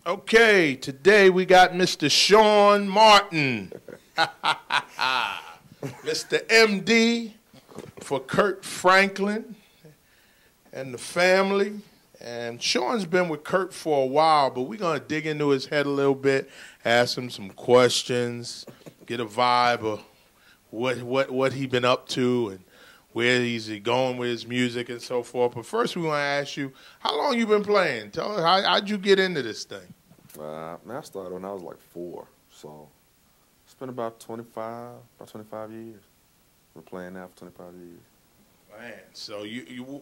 Okay, today we got Mr. Shawn Martin, Mr. MD for Kurt Franklin and the family. And Shawn's been with Kurt for a while, but we're going to dig into his head a little bit, ask him some questions, get a vibe of what he been up to and where he's going with his music and so forth. But first we want to ask you, how long you been playing? Tell us, how'd you get into this thing? I started when I was like 4, so it's been about 25 years. We're playing now for 25 years. Man, so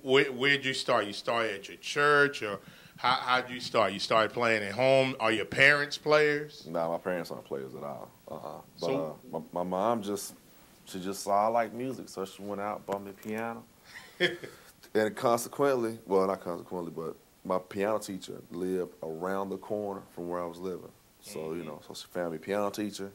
where'd you start? You started at your church, or how'd you start? You started playing at home? Are your parents players? No, my parents aren't players at all. But So, my mom she just saw I like music, so she went out and bought me a piano. And consequently, well, not consequently, but my piano teacher lived around the corner from where I was living. So, so she found me a piano teacher.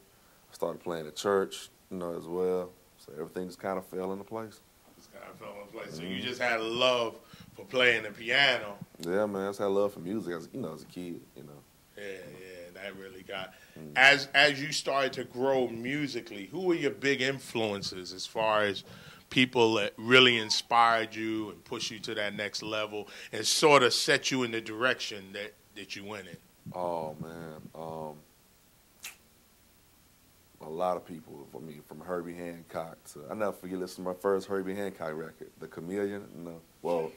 I started playing at church, as well. So everything just kind of fell into place. Just kind of fell into place. So you just had a love for playing the piano. Yeah, man, I just had love for music as a kid, Yeah, that really got. As you started to grow musically, who were your big influences as far as people that really inspired you and pushed you to that next level and sort of set you in the direction that you went in? Oh, man. A lot of people, from Herbie Hancock to, I never forget listening to my first Herbie Hancock record, The Chameleon. Well,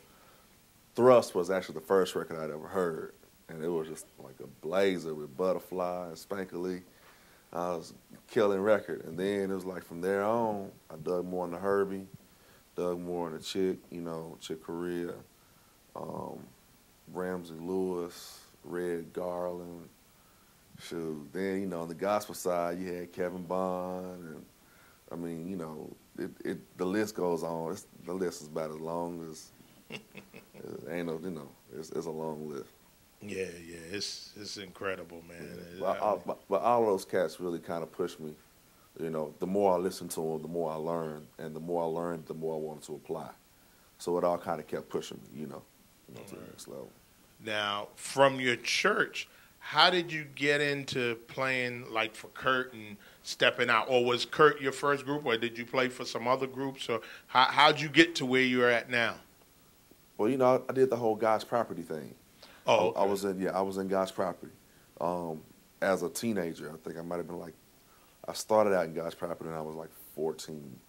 Thrust was actually the first record I'd ever heard, and it was just like a blazer with Butterfly and Spanker Lee. I was killing record, and then it was like from there on, I dug more into Herbie, dug more into Chick Corea, Ramsey Lewis, Red Garland. Shoot, then on the gospel side, you had Kevin Bond, and the list goes on. The list is about as long as it's a long list. Yeah, it's incredible, man. But all of those cats really kind of pushed me. The more I listened to them, the more I learned, and the more I learned, the more I wanted to apply. So it all kind of kept pushing me, to the next level. Now, from your church, how did you get into playing like for Kurt and stepping out? Or was Kurt your first group, or did you play for some other groups? Or how'd you get to where you're at now? Well, I did the whole God's Property thing. Oh, okay. I was in God's Property. As a teenager, I think I might have been I started out in God's Property when I was like 14,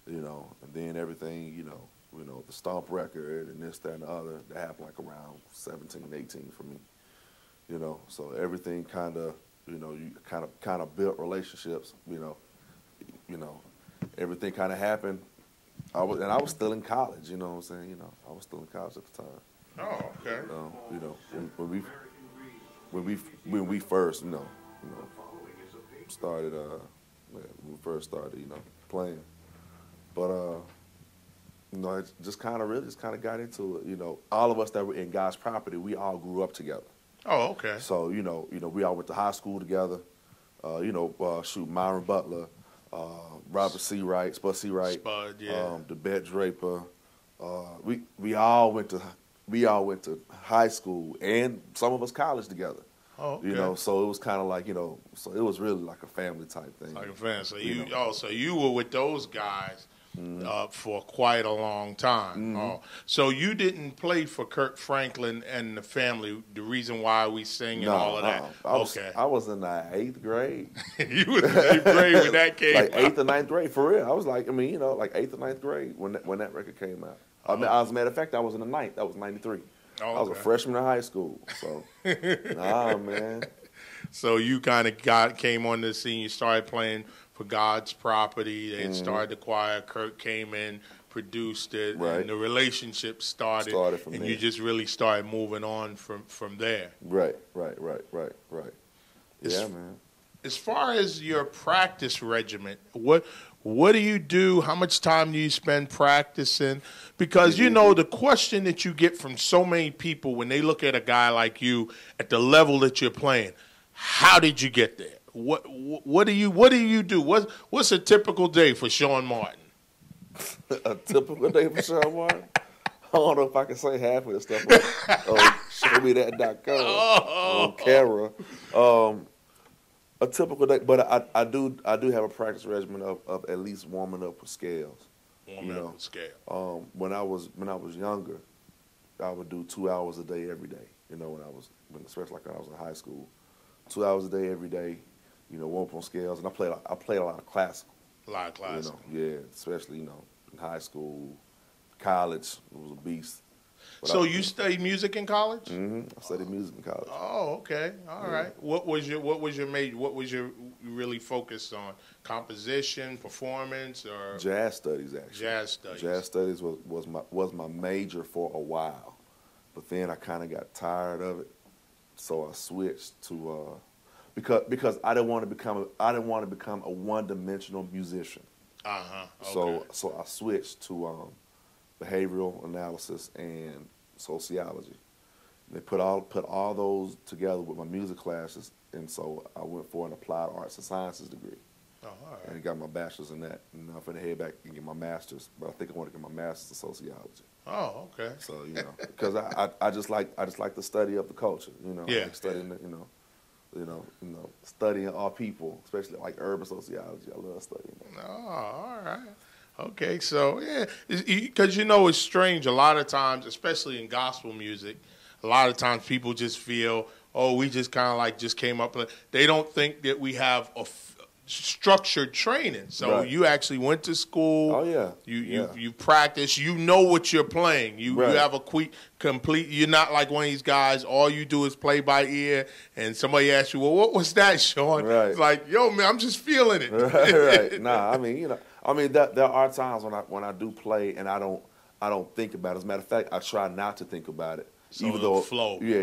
and then everything, the Stomp record and this, that, and the other, that happened like around 17, 18 for me. So everything kind of, you kind of built relationships. Everything kind of happened. I was still in college. You know what I'm saying? I was still in college at the time. Oh, okay. When we first, started, playing, but it just kind of got into it. All of us that were in God's Property, we all grew up together. Oh, okay. So, we all went to high school together. Myron Butler, Robert C. Wright, Spud C. Wright, yeah. DeBette Draper. We all went to high school and some of us college together. Oh, okay. So it was kind of so it was really like a family type thing. Like a family. So you were with those guys for quite a long time. Mm-hmm. So you didn't play for Kurt Franklin and the family, the reason why we sing and all of that? I was in the 8th grade. You was in 8th grade when that came out? 8th or 9th grade, for real. I was like 8th or 9th grade when that record came out. As a matter of fact, I was in the 9th. That was 93. Oh, okay. I was a freshman in high school. So, man. So you kind of came on the scene. You started playing for God's Property. They started the choir. Kurt came in, produced it, right. And the relationship started from there. You just really started moving on from there. Right. Yeah, man. As far as your practice regimen, what do you do? How much time do you spend practicing? Because, the question that you get from so many people when they look at a guy like you at the level that you're playing, how did you get there? What do you do? What's a typical day for Shawn Martin? A typical day for Shawn Martin? don't know if I can say half of the stuff on showmethat.com on camera. A typical day, but I do have a practice regimen of at least warming up with scales. Warming up with scale. When I was younger, I would do 2 hours a day every day. You know, especially like when I was in high school, 2 hours a day every day. You know, warm up on scales, and I played a lot of classical. A lot of classical. You know, yeah, especially in high school, college. It was a beast. But so you studied music in college? Mm-hmm. I studied music in college. Oh, okay, all right. What was your major? What was your really focused on? Composition, performance, or jazz studies? Actually, jazz studies. Jazz studies was my major for a while, but then I kind of got tired of it, so I switched to because I didn't want to become a one-dimensional musician. Okay. So I switched to behavioral analysis and sociology. They put all those together with my music classes, and so I went for an applied arts and sciences degree. Oh, all right. And got my bachelor's in that. And I'm going to head back and get my master's, but I think I want to get my master's in sociology. Oh, okay. So because I just like the study of the culture. Yeah. Like studying studying our people, especially like urban sociology. I love studying that. Oh, all right. Okay, so yeah, because it's strange. A lot of times, especially in gospel music, a lot of times people just feel, oh, we just kind of like just came up. They don't think that we have a structured training. So Right. you actually went to school. Oh yeah. You practice. You know what you're playing. You Right. have a complete. You're not like one of these guys. All you do is play by ear. And somebody asks you, well, what was that, Shawn? Right. It's like, yo, man, I'm just feeling it. Right. Nah, there are times when I do play and I don't think about it. As a matter of fact, I try not to think about it. So even it'll though flow. Yeah,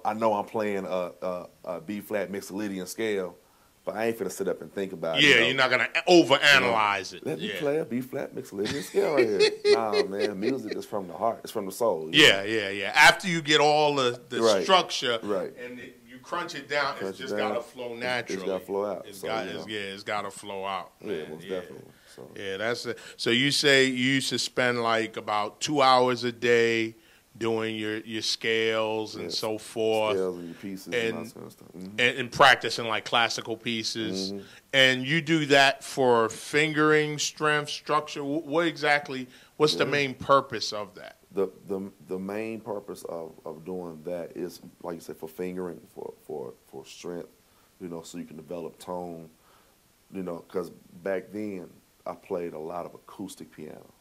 I know I'm playing a B flat Mixolydian scale, but I ain't finna sit up and think about it. Yeah, you're not gonna overanalyze it. Let me play a B flat Mixolydian scale right here. Nah, man, music is from the heart. It's from the soul. Yeah. After you get all the Right. structure, Right. and you crunch it down, it's just gotta flow naturally. It's gotta flow out. It's So, it's gotta flow out. Yeah, Man. most definitely. So. Yeah, that's it. So you say you used to spend like about 2 hours a day doing your scales and so forth, Scales and your pieces and all that kind of stuff. Mm-hmm. and practicing like classical pieces. And you do that for fingering, strength, structure. What's the main purpose of that? The main purpose of doing that is, like you said, for fingering, for strength, so you can develop tone, because back then I played a lot of acoustic piano,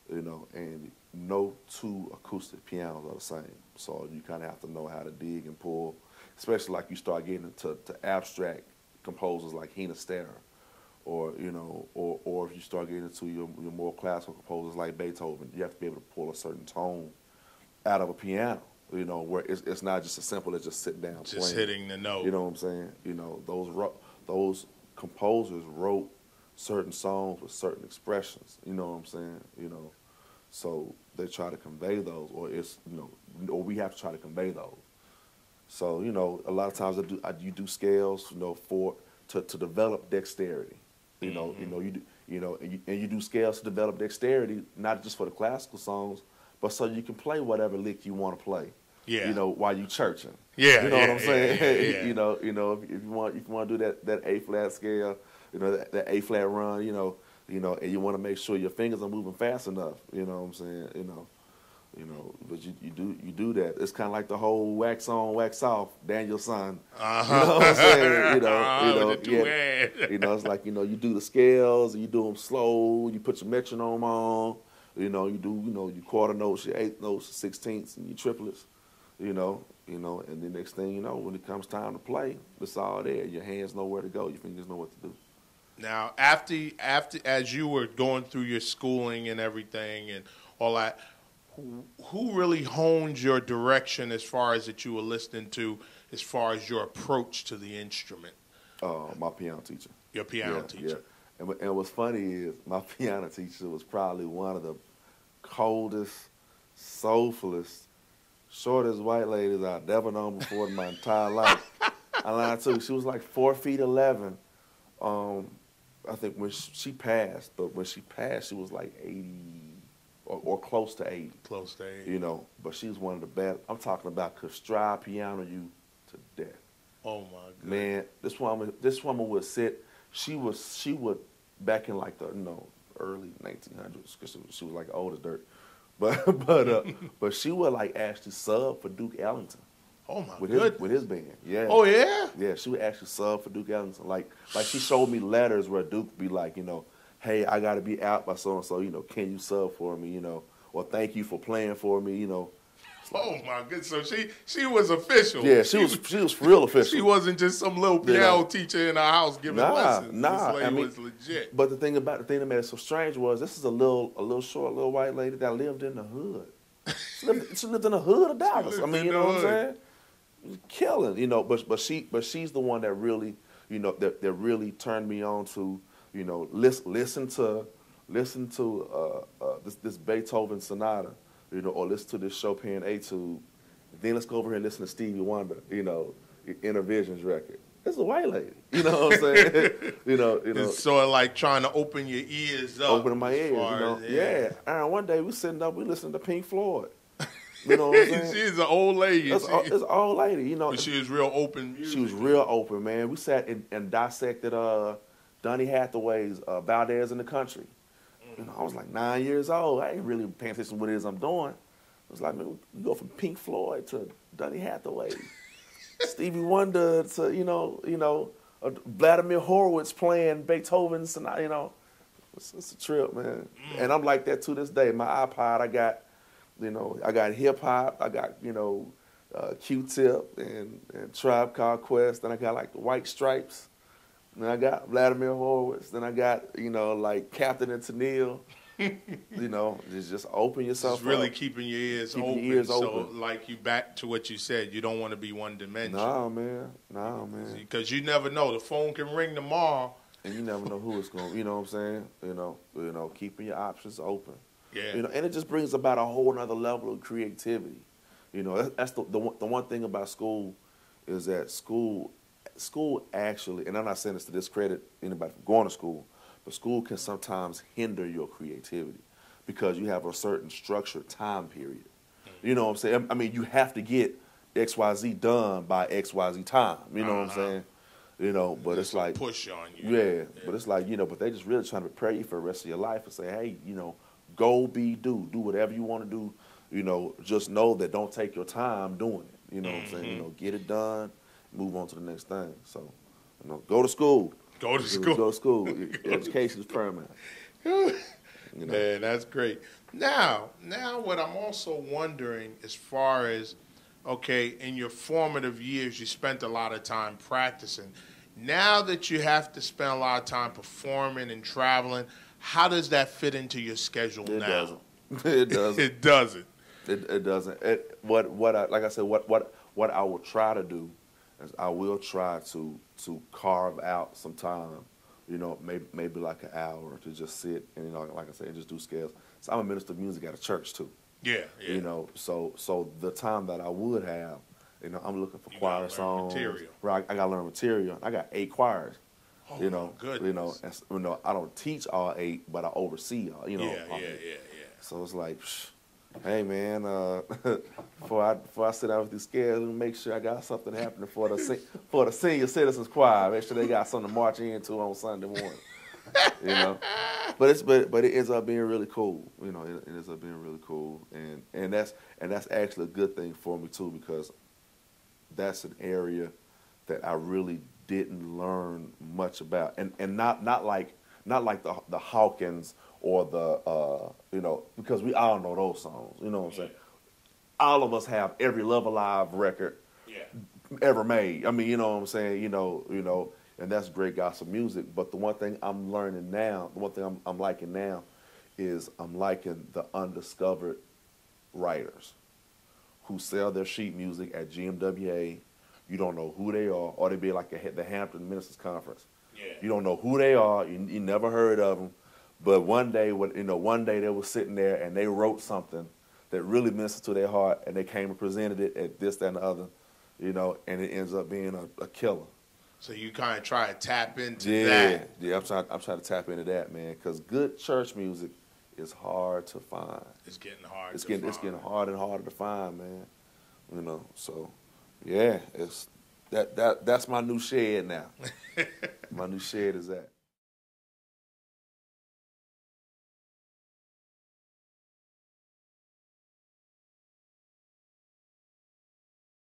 and no two acoustic pianos are the same. So you kind of have to know how to dig and pull, especially like you start getting into abstract composers like Hina Stara, or if you start getting into your more classical composers like Beethoven. You have to be able to pull a certain tone out of a piano, where it's not just as simple as just sitting down Just playing. hitting the note. You know what I'm saying? Those composers wrote certain songs with certain expressions. You know what I'm saying? So they try to convey those, or or we have to try to convey those. So a lot of times you do scales, to develop dexterity. And you do scales to develop dexterity, not just for the classical songs, but so you can play whatever lick you want to play. Yeah. While you churching. Yeah. You know what I'm saying? Yeah. If you want to do that A flat scale, that A flat run, and you want to make sure your fingers are moving fast enough. You know what I'm saying? But you do that. It's kind of like the whole wax on, wax off, Daniel-san. You know what I'm saying? It's like you do the scales, and you do them slow. You put your metronome on. You do your quarter notes, your eighth notes, your sixteenths, and your triplets. And the next thing you know, when it comes time to play, it's all there. Your hands know where to go. Your fingers know what to do. Now, after as you were going through your schooling and everything and all that, who really honed your direction as far as that you were listening to, as far as your approach to the instrument? My piano teacher. Your piano teacher. Yeah. And what's funny is my piano teacher was probably one of the coldest, soulfulest, shortest white ladies I've ever known before in my entire life. I lied to you. She was like 4'11". I think when she passed, but when she passed, she was like 80 or close to 80. Close to 80. You know, but she's one of the best. I'm talking about could stride piano you to death. Oh my God. Man, this woman would sit. She would back in like the early 1900s because she was like old as dirt, but she would like actually sub for Duke Ellington. Oh my with his band. Yeah. Oh yeah. Yeah, she would actually sub for Duke Ellington. Like she showed me letters where Duke would be like, hey, I got to be out by so and so. Can you sub for me? Or thank you for playing for me. Oh my goodness! So she was official. Yeah, she was real official. She wasn't just some little piano teacher in our house giving lessons. Nah, this lady was legit. But the thing that made it so strange was this is a little short, little white lady that lived in the hood. She lived in the hood of Dallas. I mean, you know what I'm saying? Killing, But she's the one that really, that really turned me on to, listen to this Beethoven sonata. Or listen to this Chopin etude. Then let's go over here and listen to Stevie Wonder, Inner Visions record. It's a white lady. You know what I'm saying? It's sort of like trying to open your ears up. Opening my ears, Yeah. And one day we sitting up, we listening to Pink Floyd. You know what I'm saying? She's an old lady. It's an old lady, But she was real open music. She was real open, man. We sat and dissected Donny Hathaway's Valdez in the Country. I was like 9 years old. I ain't really paying attention to what it is I'm doing. It was like, man, we go from Pink Floyd to Donny Hathaway, Stevie Wonder to, Vladimir Horowitz playing Beethoven sonata, It's a trip, man. And I'm like that to this day. My iPod, I got hip hop, I got, Q-Tip and Tribe Called Quest, and I got like the White Stripes. Then I got Vladimir Horowitz. Then I got, like Captain and Tennille. Just open yourself up. Really up. Keeping your ears open. So, like you back to what you said, you don't want to be one dimensional. Nah, man. Because you never know. The phone can ring tomorrow. And you never know who it's going to, you know what I'm saying? Keeping your options open. Yeah. And it just brings about a whole nother level of creativity. That's the one thing about school is that school actually, and I'm not saying this to discredit anybody from going to school, but school can sometimes hinder your creativity because you have a certain structured time period. You know what I'm saying? I mean, you have to get XYZ done by XYZ time. You know what I'm saying? But it's like push on you. Yeah, but it's like, but they just really trying to prepare you for the rest of your life and say, hey, go do whatever you want to do. Just know that don't take your time doing it. You know what I'm saying? Get it done. Move on to the next thing. So, go to school. Go to school. Go to school. Education is paramount. Man, that's great. Now, what I'm also wondering, as far as, okay, in your formative years, you spent a lot of time practicing. Now that you have to spend a lot of time performing and traveling, how does that fit into your schedule now? It doesn't. It doesn't. It doesn't. Like I said, what I will try to do is I will try to carve out some time, maybe like an hour to just sit and, like I said, just do scales. So I'm a minister of music at a church too. Yeah. So the time that I would have, I'm looking for choir songs. Material. Right, I gotta learn material. I got 8 choirs. Oh, goodness. I don't teach all 8, but I oversee all. Yeah. So it's like, hey man, before I sit down with these scales, let me make sure I got something happening for the senior citizens choir. Make sure they got something to march into on Sunday morning. But it ends up being really cool. It ends up being really cool, and that's actually a good thing for me too, because that's an area that I really didn't learn much about, and not like the Hawkins or the because we all know those songs. You know what I'm saying? All of us have every Love Alive record ever made. I mean, you know what I'm saying? And that's great gospel music. But the one thing I'm learning now, the one thing I'm liking now, is I'm liking the undiscovered writers who sell their sheet music at GMWA. You don't know who they are, or they be like the Hampton Ministers Conference. Yeah. You don't know who they are. You never heard of them. But one day they were sitting there and they wrote something that really ministered to their heart, and they came and presented it at this, that, and the other, and it ends up being a killer. So you kind of try to tap into that. Yeah, I'm trying to tap into that, man, because good church music is hard to find. It's getting hard. It's getting harder and harder to find, man. You know, so yeah, that's my new shed now. My new shed is that.